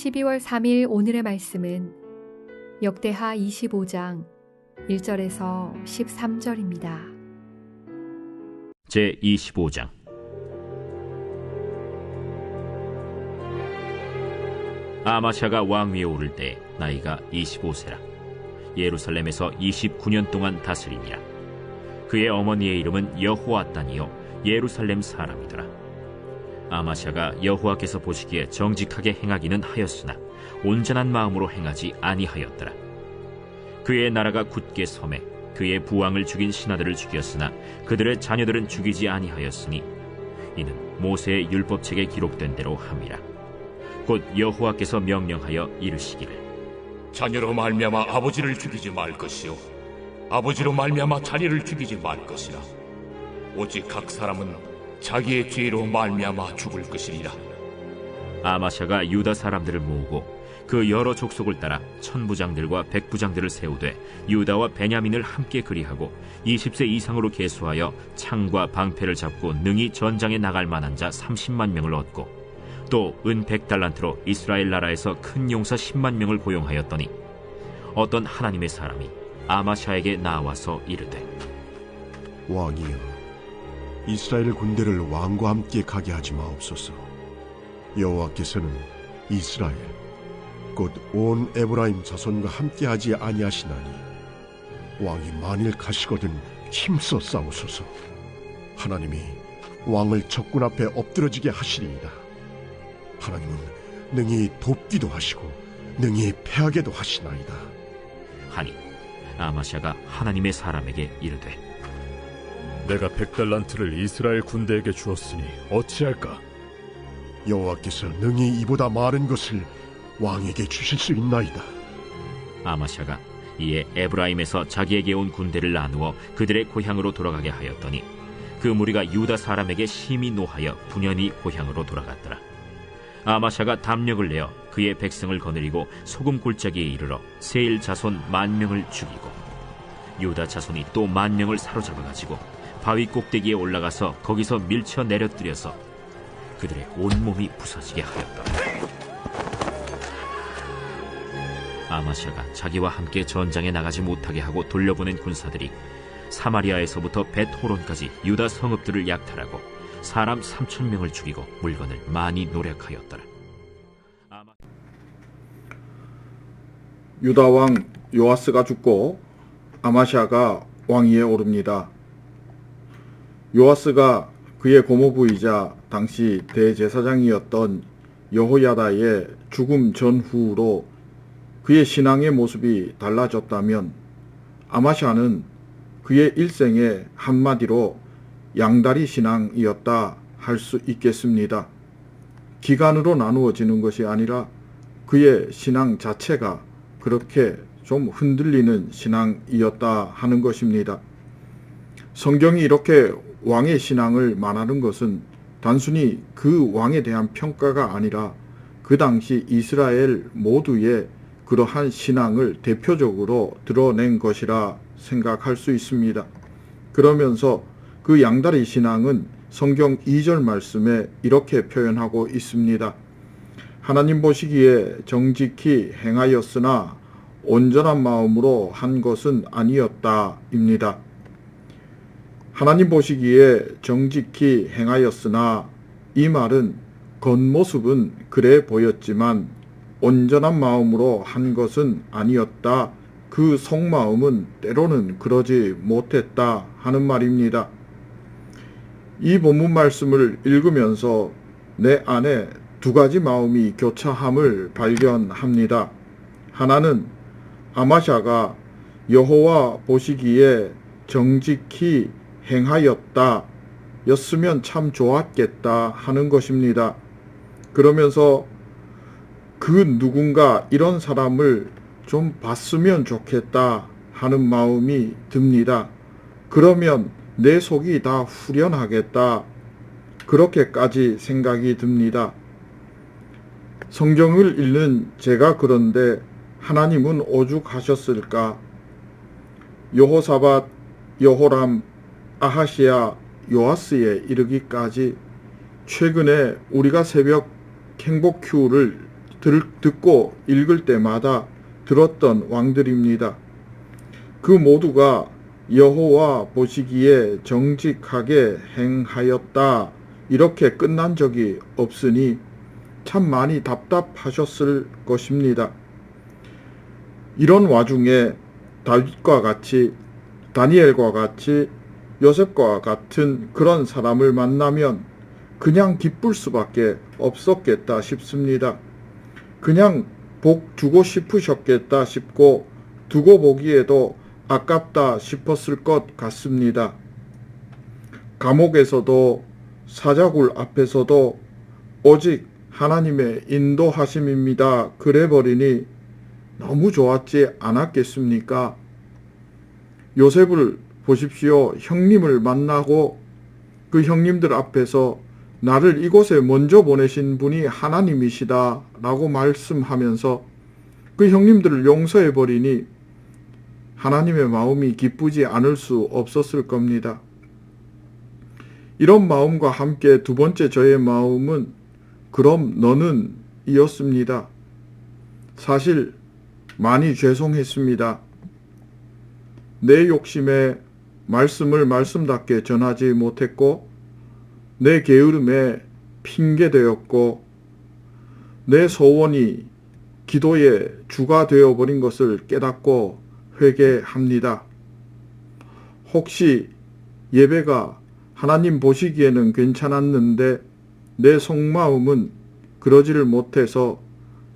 12월 3일 오늘의 말씀은 역대하 25장 1절에서 13절입니다. 제25장. 아마샤가 왕위에 오를 때 나이가 25세라. 예루살렘에서 29년 동안 다스리니라. 그의 어머니의 이름은 여호아단이요 예루살렘 사람이더라. 아마샤가 여호와께서 보시기에 정직하게 행하기는 하였으나 온전한 마음으로 행하지 아니하였더라. 그의 나라가 굳게 섬에 그의 부왕을 죽인 신하들을 죽였으나 그들의 자녀들은 죽이지 아니하였으니 이는 모세의 율법책에 기록된 대로 함이라. 곧 여호와께서 명령하여 이르시기를 자녀로 말미암아 아버지를 죽이지 말 것이요 아버지로 말미암아 자녀를 죽이지 말 것이라. 오직 각 사람은 자기의 죄로 말미암아 죽을 것이리라. 아마샤가 유다 사람들을 모으고 그 여러 족속을 따라 천부장들과 백부장들을 세우되 유다와 베냐민을 함께 그리하고 20세 이상으로 계수하여 창과 방패를 잡고 능히 전장에 나갈 만한 자 30만 명을 얻고 또 은 100달란트로 이스라엘 나라에서 큰 용사 10만 명을 고용하였더니 어떤 하나님의 사람이 아마샤에게 나와서 이르되 왕이여, 이스라엘 군대를 왕과 함께 가게 하지 마옵소서. 여호와께서는 이스라엘 곧 온 에브라임 자손과 함께 하지 아니하시나니 왕이 만일 가시거든 힘써 싸우소서. 하나님이 왕을 적군 앞에 엎드러지게 하시리이다. 하나님은 능히 돕기도 하시고 능히 패하게도 하시나이다 하니 아마샤가 하나님의 사람에게 이르되 내가 100달란트를 이스라엘 군대에게 주었으니 어찌할까? 여호와께서 능히 이보다 많은 것을 왕에게 주실 수 있나이다. 아마샤가 이에 에브라임에서 자기에게 온 군대를 나누어 그들의 고향으로 돌아가게 하였더니 그 무리가 유다 사람에게 심히 노하여 분연히 고향으로 돌아갔더라. 아마샤가 담력을 내어 그의 백성을 거느리고 소금 골짜기에 이르러 세일 자손 10,000명을 죽이고 유다 자손이 또 10,000명을 사로잡아가지고 바위 꼭대기에 올라가서 거기서 밀쳐 내려뜨려서 그들의 온몸이 부서지게 하였더라. 아마샤가 자기와 함께 전장에 나가지 못하게 하고 돌려보낸 군사들이 사마리아에서부터 벳호론까지 유다 성읍들을 약탈하고 사람 3,000명을 죽이고 물건을 많이 노력하였더라. 유다 왕 요아스가 죽고 아마샤가 왕위에 오릅니다. 요아스가 그의 고모부이자 당시 대제사장이었던 여호야다의 죽음 전후로 그의 신앙의 모습이 달라졌다면 아마샤는 그의 일생의 한마디로 양다리 신앙이었다 할 수 있겠습니다. 기간으로 나누어지는 것이 아니라 그의 신앙 자체가 그렇게 좀 흔들리는 신앙이었다 하는 것입니다. 성경이 이렇게 왕의 신앙을 말하는 것은 단순히 그 왕에 대한 평가가 아니라 그 당시 이스라엘 모두의 그러한 신앙을 대표적으로 드러낸 것이라 생각할 수 있습니다. 그러면서 그 양다리 신앙은 성경 2절 말씀에 이렇게 표현하고 있습니다. 하나님 보시기에 정직히 행하였으나 온전한 마음으로 한 것은 아니었다 입니다. 하나님 보시기에 정직히 행하였으나 이 말은 겉모습은 그래 보였지만 온전한 마음으로 한 것은 아니었다. 그 속마음은 때로는 그러지 못했다 하는 말입니다. 이 본문 말씀을 읽으면서 내 안에 두 가지 마음이 교차함을 발견합니다. 하나는 아마샤가 여호와 보시기에 정직히 행하였다 였으면 참 좋았겠다 하는 것입니다. 그러면서 그 누군가 이런 사람을 좀 봤으면 좋겠다 하는 마음이 듭니다. 그러면 내 속이 다 후련하겠다 그렇게까지 생각이 듭니다. 성경을 읽는 제가 그런데 하나님은 오죽하셨을까? 여호사밧, 여호람, 아하시야, 요아스에 이르기까지 최근에 우리가 새벽 행복 큐를 듣고 읽을 때마다 들었던 왕들입니다. 그 모두가 여호와 보시기에 정직하게 행하였다 이렇게 끝난 적이 없으니 참 많이 답답하셨을 것입니다. 이런 와중에 다윗과 같이, 다니엘과 같이, 요셉과 같은 그런 사람을 만나면 그냥 기쁠 수밖에 없었겠다 싶습니다. 그냥 복 주고 싶으셨겠다 싶고 두고 보기에도 아깝다 싶었을 것 같습니다. 감옥에서도 사자굴 앞에서도 오직 하나님의 인도하심입니다. 그래버리니 너무 좋았지 않았겠습니까? 요셉을 보십시오. 형님을 만나고 그 형님들 앞에서 나를 이곳에 먼저 보내신 분이 하나님이시다 라고 말씀하면서 그 형님들을 용서해버리니 하나님의 마음이 기쁘지 않을 수 없었을 겁니다. 이런 마음과 함께 두 번째 저의 마음은 그럼 너는 이었습니다. 사실 많이 죄송했습니다. 내 욕심에 말씀을 말씀답게 전하지 못했고 내 게으름에 핑계되었고 내 소원이 기도의 주가 되어버린 것을 깨닫고 회개합니다. 혹시 예배가 하나님 보시기에는 괜찮았는데 내 속마음은 그러지를 못해서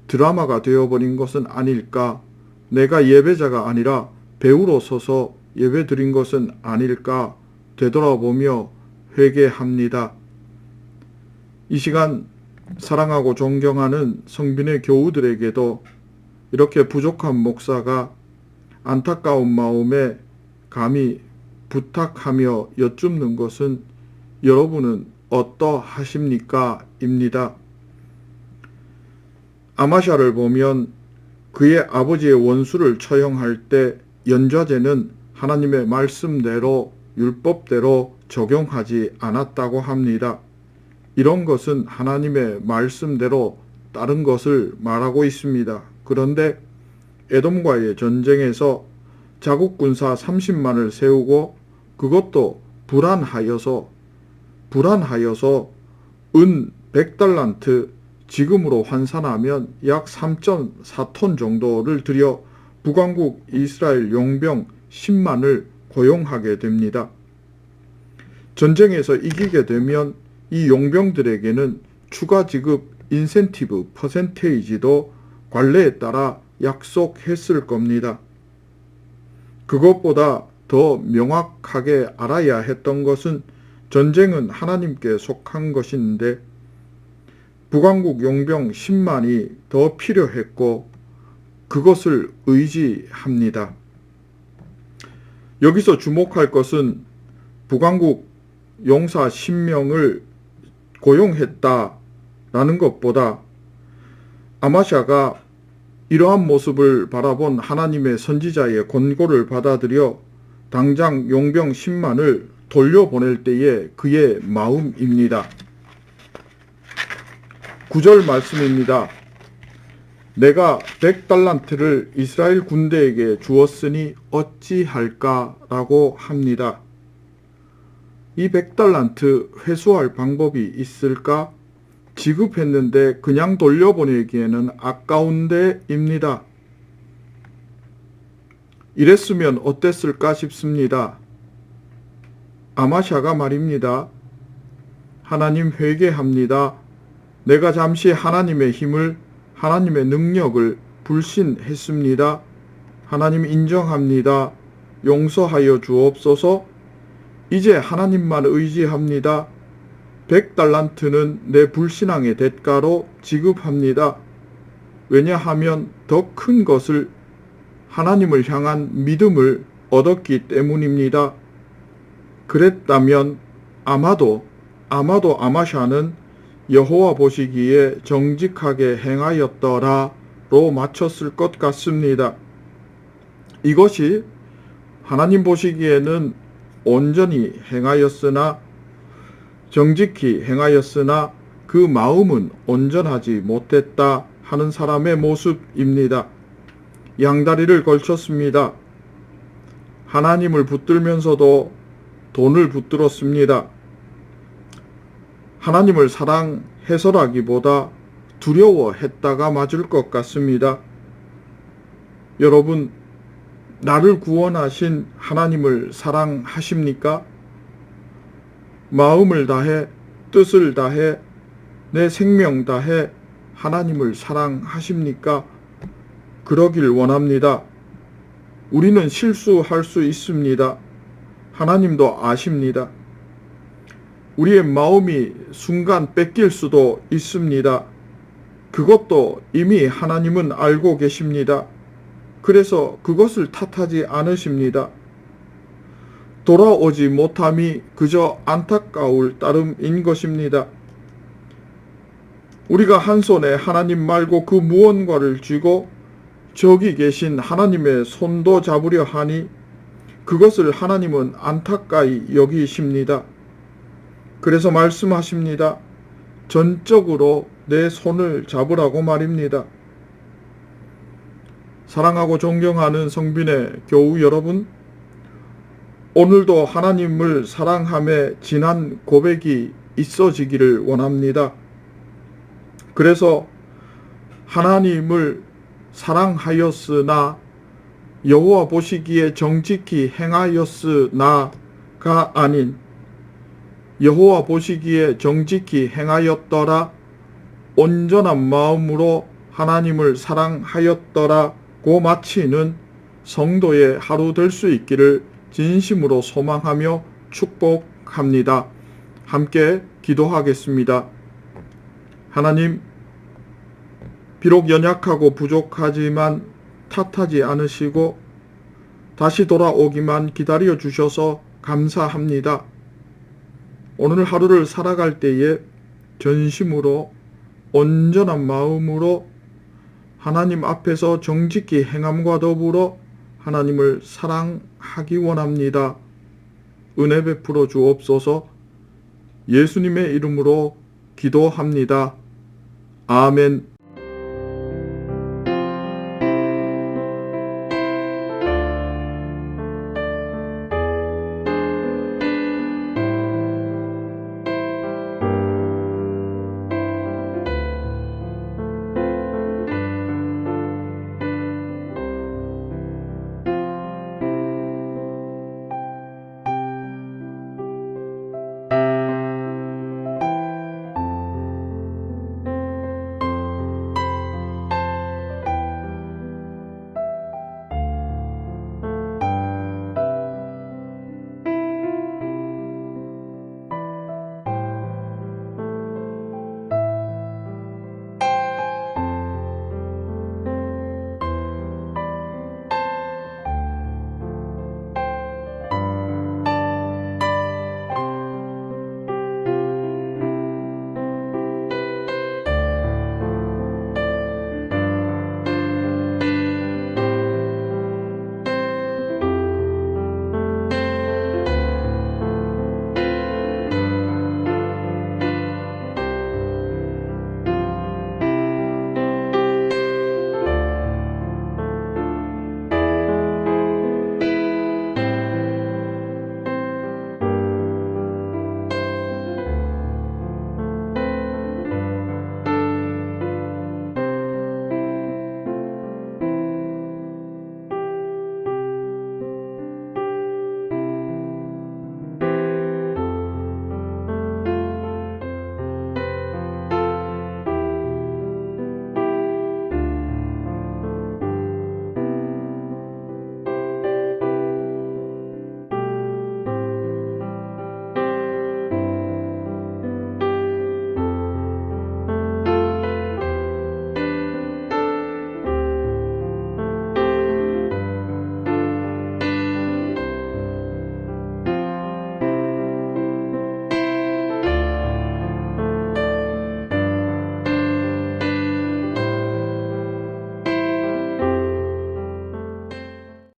드라마가 되어버린 것은 아닐까? 내가 예배자가 아니라 배우로 서서 예배 드린 것은 아닐까? 되돌아보며 회개합니다. 이 시간 사랑하고 존경하는 성빈의 교우들에게도 이렇게 부족한 목사가 안타까운 마음에 감히 부탁하며 여쭙는 것은 여러분은 어떠하십니까? 입니다. 아마샤를 보면 그의 아버지의 원수를 처형할 때 연좌제는 하나님의 말씀대로 율법대로 적용하지 않았다고 합니다. 이런 것은 하나님의 말씀대로 다른 것을 말하고 있습니다. 그런데 에돔과의 전쟁에서 자국군사 30만을 세우고 그것도 불안하여서 은 100달란트 지금으로 환산하면 약 3.4톤 정도를 들여 북왕국 이스라엘 용병 10만을 고용하게 됩니다. 전쟁에서 이기게 되면 이 용병들에게는 추가 지급 인센티브 퍼센테이지도 관례에 따라 약속했을 겁니다. 그것보다 더 명확하게 알아야 했던 것은 전쟁은 하나님께 속한 것인데 북왕국 용병 10만이 더 필요했고 그것을 의지합니다. 여기서 주목할 것은 북왕국 용사 10명을 고용했다라는 것보다 아마샤가 이러한 모습을 바라본 하나님의 선지자의 권고를 받아들여 당장 용병 10만을 돌려보낼 때의 그의 마음입니다. 9절 말씀입니다. 내가 100달란트를 이스라엘 군대에게 주었으니 어찌할까? 라고 합니다. 이 100달란트 회수할 방법이 있을까? 지급했는데 그냥 돌려보내기에는 아까운데입니다. 이랬으면 어땠을까 싶습니다. 아마샤가 말입니다. 하나님 회개합니다. 내가 잠시 하나님의 힘을, 하나님의 능력을 불신했습니다. 하나님 인정합니다. 용서하여 주옵소서. 이제 하나님만 의지합니다. 100달란트는 내 불신앙의 대가로 지급합니다. 왜냐하면 더 큰 것을 하나님을 향한 믿음을 얻었기 때문입니다. 그랬다면 아마도 아마샤는 여호와 보시기에 정직하게 행하였더라로 맞췄을 것 같습니다. 이것이 하나님 보시기에는 온전히 행하였으나 정직히 행하였으나 그 마음은 온전하지 못했다 하는 사람의 모습입니다. 양다리를 걸쳤습니다. 하나님을 붙들면서도 돈을 붙들었습니다. 하나님을 사랑해서라기보다 두려워했다가 맞을 것 같습니다. 여러분, 나를 구원하신 하나님을 사랑하십니까? 마음을 다해, 뜻을 다해, 내 생명 다해 하나님을 사랑하십니까? 그러길 원합니다. 우리는 실수할 수 있습니다. 하나님도 아십니다. 우리의 마음이 순간 뺏길 수도 있습니다. 그것도 이미 하나님은 알고 계십니다. 그래서 그것을 탓하지 않으십니다. 돌아오지 못함이 그저 안타까울 따름인 것입니다. 우리가 한 손에 하나님 말고 그 무언가를 쥐고 저기 계신 하나님의 손도 잡으려 하니 그것을 하나님은 안타까이 여기십니다. 그래서 말씀하십니다. 전적으로 내 손을 잡으라고 말입니다. 사랑하고 존경하는 성빈의 교우 여러분, 오늘도 하나님을 사랑함에 진한 고백이 있어지기를 원합니다. 그래서 하나님을 사랑하였으나 여호와 보시기에 정직히 행하였으나가 아닌 여호와 보시기에 정직히 행하였더라, 온전한 마음으로 하나님을 사랑하였더라고 마치는 성도의 하루 될 수 있기를 진심으로 소망하며 축복합니다. 함께 기도하겠습니다. 하나님, 비록 연약하고 부족하지만 탓하지 않으시고 다시 돌아오기만 기다려 주셔서 감사합니다. 오늘 하루를 살아갈 때에 전심으로 온전한 마음으로 하나님 앞에서 정직히 행함과 더불어 하나님을 사랑하기 원합니다. 은혜 베풀어 주옵소서. 예수님의 이름으로 기도합니다. 아멘.